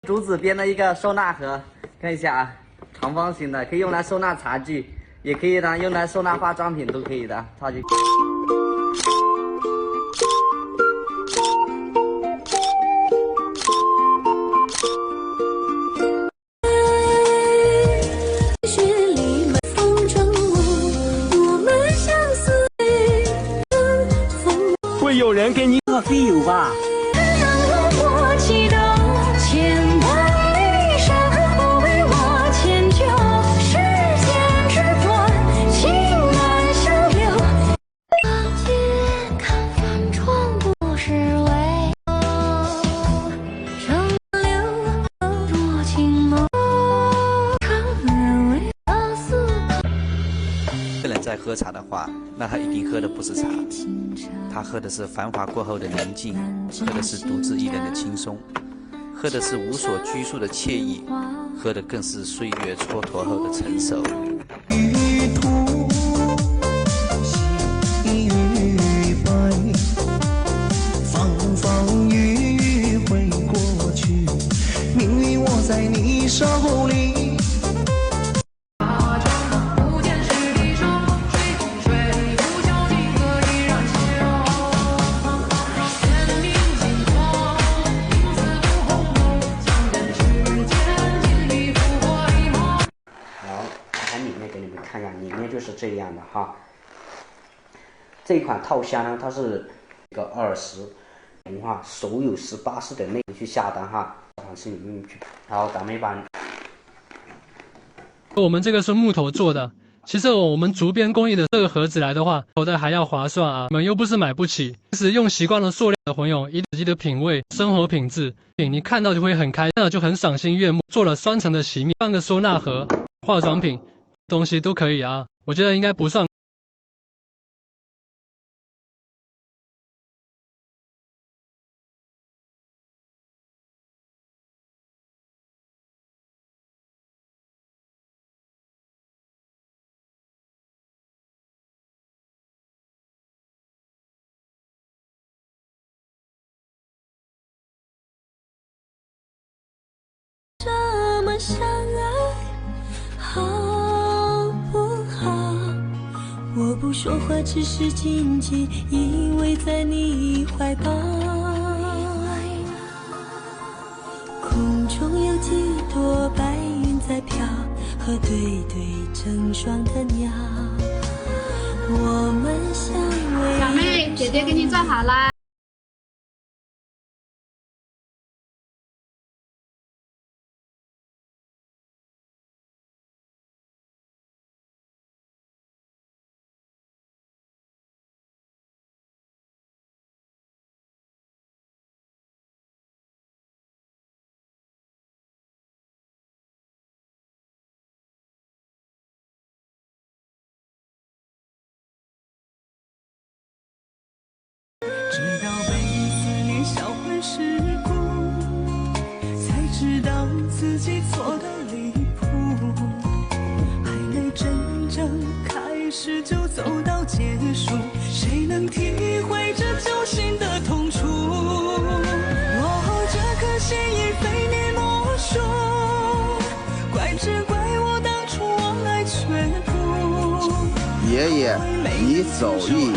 竹子编的一个收纳盒，看一下啊，长方形的，可以用来收纳茶具，也可以呢用来收纳化妆品，都可以的，超级。会有人给你个 feel 吧？ 在喝茶的话，那他一定喝的不是茶，他喝的是繁华过后的宁静，喝的是独自一人的轻松，喝的是无所拘束的惬意，喝的更是岁月蹉跎后的成熟。雨土细雨白，风风雨雨会过去，命运握在你手里。 看一下，里面就是这样的哈。这款套箱呢，它是一个20哈，所有18式的内容去下单哈，短信里面去。然后咱们把我们这个是木头做的，其实我们竹编工艺的这个盒子来的话，口袋还要划算啊。你们又不是买不起，其实用习惯了塑料的朋友，以自己的品味、生活品质，你看到就会很开心，就很赏心悦目。做了双层的洗面，放个收纳盒，化妆品。 东西都可以啊，我觉得应该不算。这么相爱，好。 我不说话，只是紧紧依偎在你怀抱。空中有几朵白云在飘，和对对成双的鸟。我们相偎。小妹，姐姐给你做好啦。直到被思念销魂蚀骨，才知道自己错得离谱。还没真正开始就走到结束，谁能体会这揪心的痛楚？哦，这颗心已非你莫属，只怪我当初忘爱却步。爷爷，你走一。